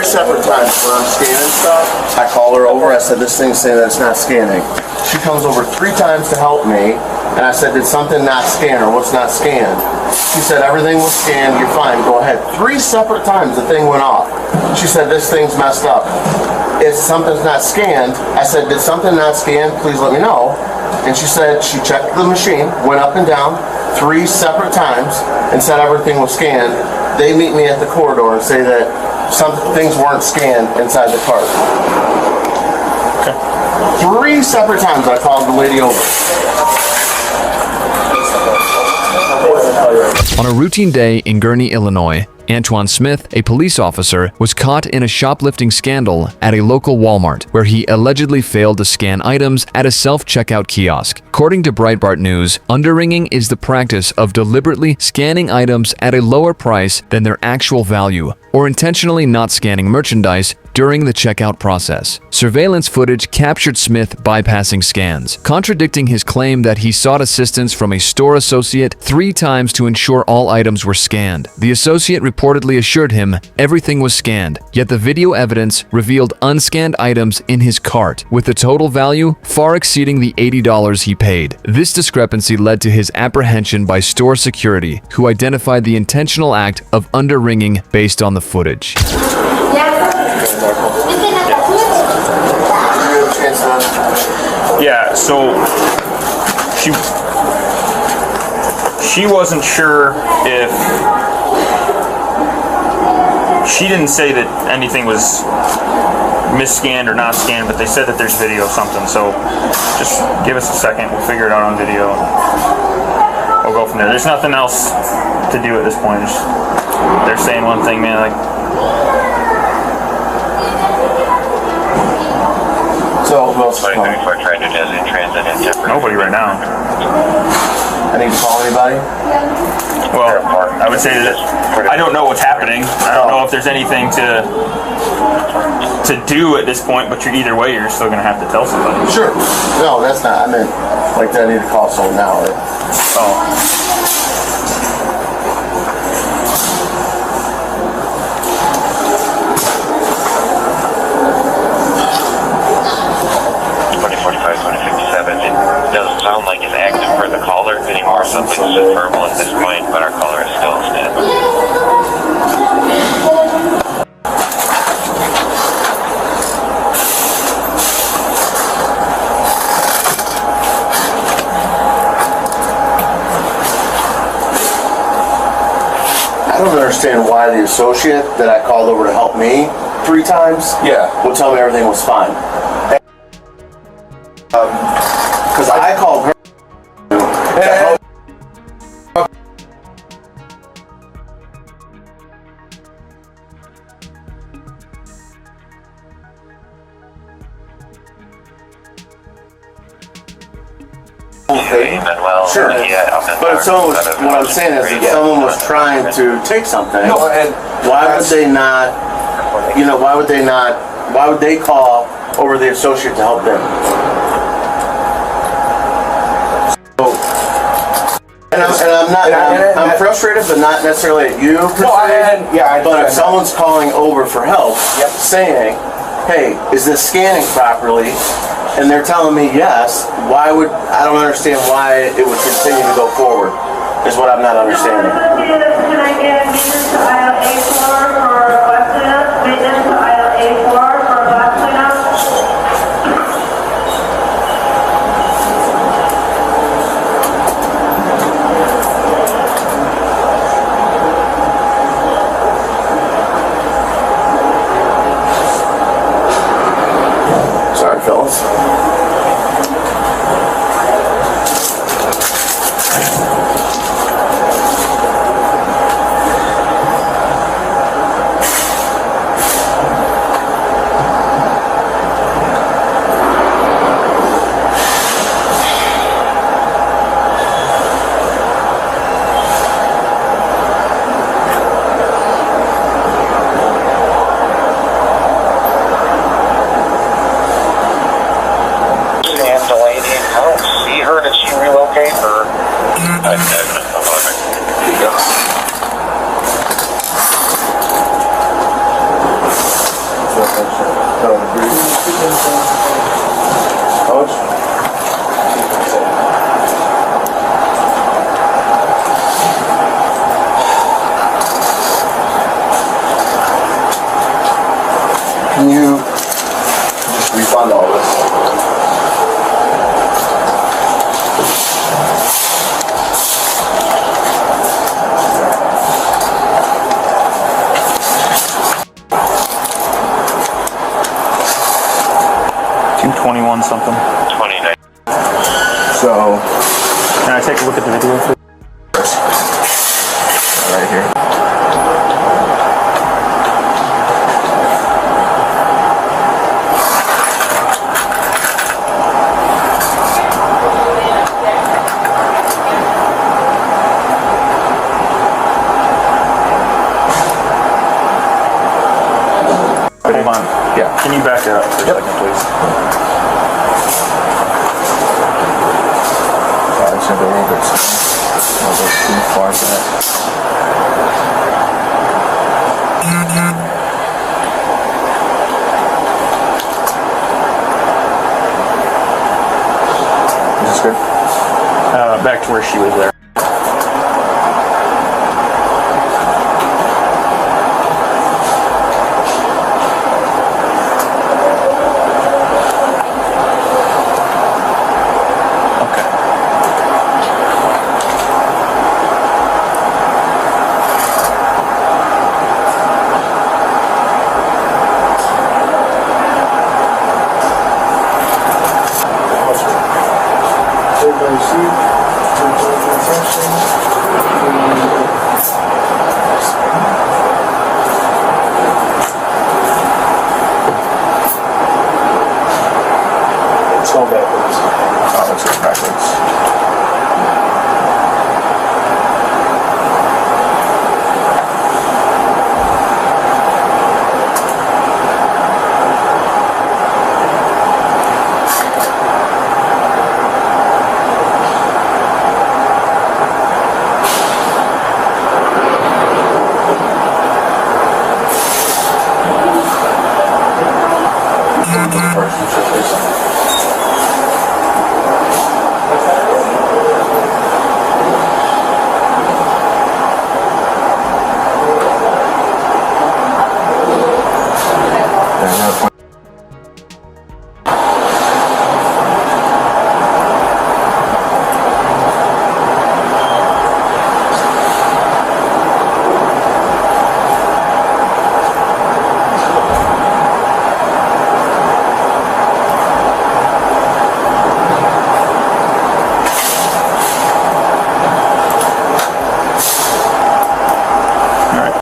separate times when I'm scanning stuff. I call her over. I said, this thing's saying that it's not scanning. She comes over 3 times to help me. And I said, did something not scan or what's not scanned? She said, everything was scanned. You're fine. Go ahead. 3 separate times the thing went off. She said, this thing's messed up. If something's not scanned, I said, did something not scan? Please let me know. And she said she checked the machine, went up and down 3 separate times and said everything was scanned. They meet me at the corridor and say that some things weren't scanned inside the cart. Okay. 3 separate times I called the lady over. On a routine day in Gurnee, Illinois, Antoine Smith, a police officer, was caught in a shoplifting scandal at a local Walmart, where he allegedly failed to scan items at a self-checkout kiosk. According to Breitbart News, underringing is the practice of deliberately scanning items at a lower price than their actual value, or intentionally not scanning merchandise during the checkout process. Surveillance footage captured Smith bypassing scans, contradicting his claim that he sought assistance from a store associate 3 times to ensure all items were scanned. The associate reportedly assured him everything was scanned, yet the video evidence revealed unscanned items in his cart, with the total value far exceeding the $80 he paid. This discrepancy led to his apprehension by store security, who identified the intentional act of underringing based on the footage. Yeah, so she wasn't sure if she didn't say that anything was mis-scanned or not scanned, but they said that there's video of something. So just give us a second, we'll figure it out on video. We'll go from there. There's nothing else to do at this point. They're saying one thing, man, like. So who else? Nobody right now. I need to call anybody? Well, I would say that I don't know what's happening. I don't know if there's anything to do at this point, but either way, you're still going to have to tell somebody. Sure. No, that's not. I meant, like, I need to call someone now. Right? Oh. Sound like it's active for the caller anymore. Something's just verbal at this point, but our caller is still dead. I don't understand why the associate that I called over to help me 3 times would tell me everything was fine. Because I called her. Sure. But if someone was, what I'm saying is, if someone was trying to take something, why would they not? You know, why would they not? Why would they call over the associate to help them? I'm frustrated, but not necessarily at you. But if someone's calling over for help, saying, "Hey, is this scanning properly?" and they're telling me yes, why would I don't understand why it would continue to go forward? Is what I'm not understanding. Can I get maintenance to aisle A4 for a bus cleanup? Maintenance to aisle A4 for a bus cleanup? Sorry, fellas. Can you just refund all this? $221 something. 29. So, Can I take a look at the video? right here. Hold on. Yeah. Can you back up for a second, please? I said a little bit too far back. Is this good? Back to where she was there. Let's go backwards. Oh, let's go backwards.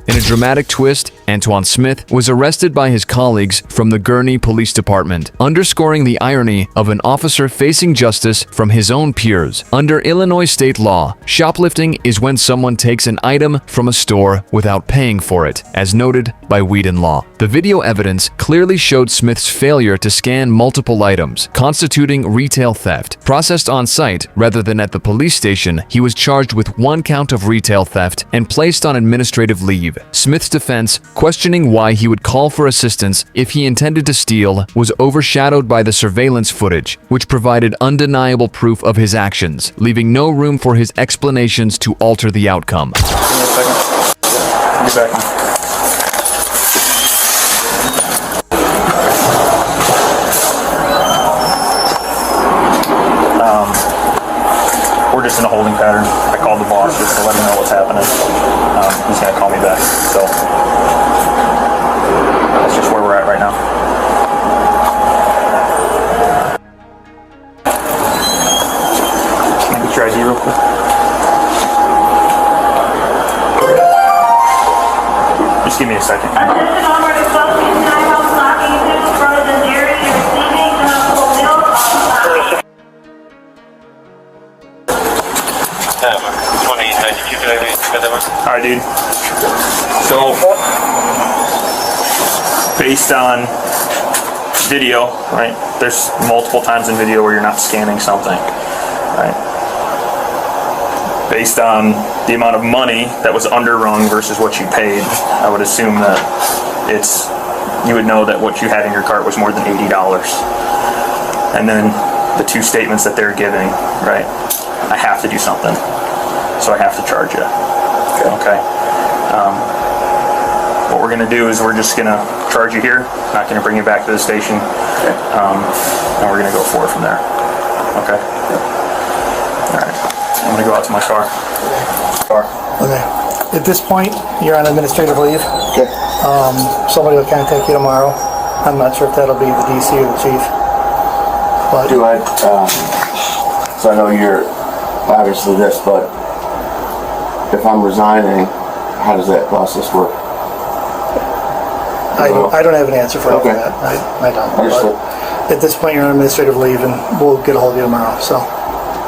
In a dramatic twist, Antoine Smith was arrested by his colleagues from the Gurnee Police Department, underscoring the irony of an officer facing justice from his own peers. Under Illinois state law, shoplifting is when someone takes an item from a store without paying for it, as noted by Whedon Law. The video evidence clearly showed Smith's failure to scan multiple items, constituting retail theft. Processed on site rather than at the police station, he was charged with 1 count of retail theft and placed on administrative leave. Smith's defense, questioning why he would call for assistance if he intended to steal, was overshadowed by the surveillance footage, which provided undeniable proof of his actions, leaving no room for his explanations to alter the outcome. Give me a second. Get back. We're just in a holding pattern. I called the boss just to let him know what's happening. He's gonna call me back. So that's just where we're at right now. Can I get your ID real quick? Just give me a second. Attention all participants, can I help knocking to frozen dairy and receiving municipal milk on 2092, can I get that one? Alright, dude. So, based on video, right? There's multiple times in video where you're not scanning something, right? Based on the amount of money that was underrung versus what you paid, I would assume that it's you would know that what you had in your cart was more than $80. And then the 2 statements that they're giving, right? I have to do something, so I have to charge you. Okay. What we're gonna do is we're just gonna charge you here, not gonna bring you back to the station, and we're gonna go forward from there. Okay. All right. I'm gonna go out to my car. Okay. At this point, you're on administrative leave. Okay. Somebody will contact you tomorrow. I'm not sure if that'll be the DC or the chief. But Do I, so I know you're obviously this, but if I'm resigning, how does that process work? I don't have an answer for Okay. that. I don't. Understood. But at this point, you're on administrative leave, and we'll get a hold of you tomorrow. So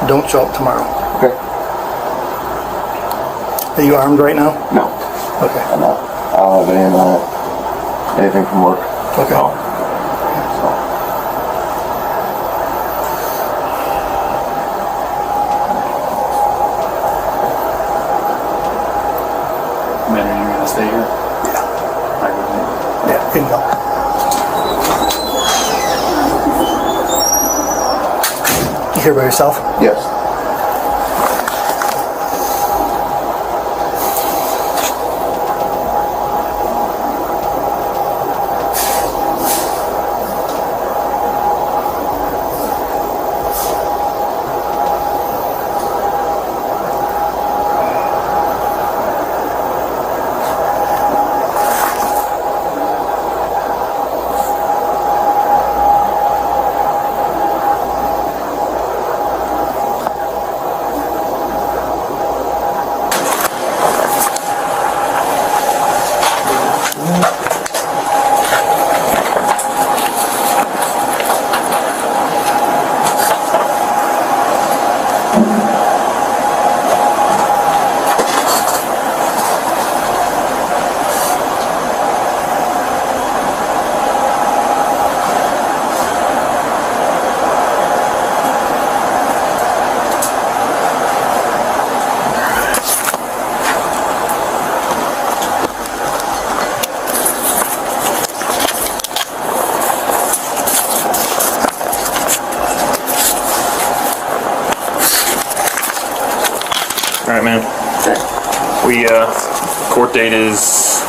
don't show up tomorrow. Okay. Are you armed right now? No, Okay. I'm not. I don't have anything from work. Okay. No. So, Man, are you gonna stay here? Yeah. I would. Yeah. You can go. You here by yourself? yes. All right, man. We, court date is,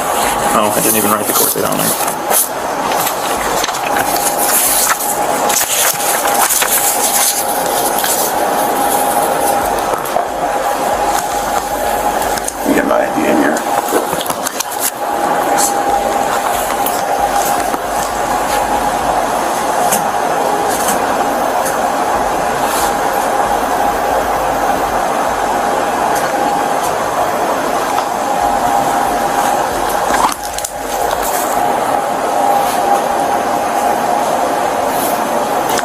oh, I didn't even write the court date on there. Get my ID in here.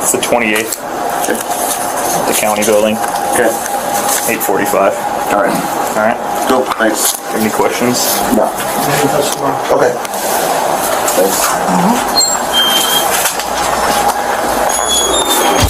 It's the 28th. The county building, Okay. 8:45. All right. All right. Cool. Thanks. Any questions? No. Okay. Thanks.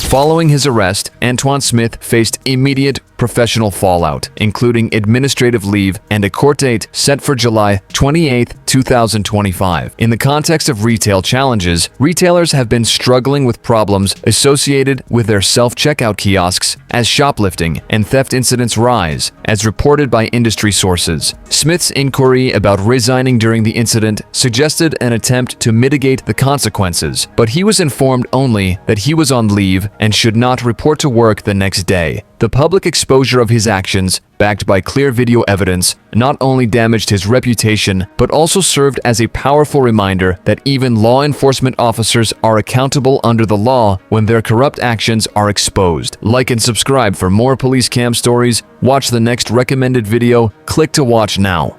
Following his arrest, Antoine Smith faced immediate professional fallout, including administrative leave and a court date set for July 28, 2025. In the context of retail challenges, retailers have been struggling with problems associated with their self-checkout kiosks as shoplifting and theft incidents rise, as reported by industry sources. Smith's inquiry about resigning during the incident suggested an attempt to mitigate the consequences, but he was informed only that he was on leave and should not report to work the next day. The public exposure of his actions, backed by clear video evidence, not only damaged his reputation, but also served as a powerful reminder that even law enforcement officers are accountable under the law when their corrupt actions are exposed. Like and subscribe for more police cam stories, watch the next recommended video, click to watch now.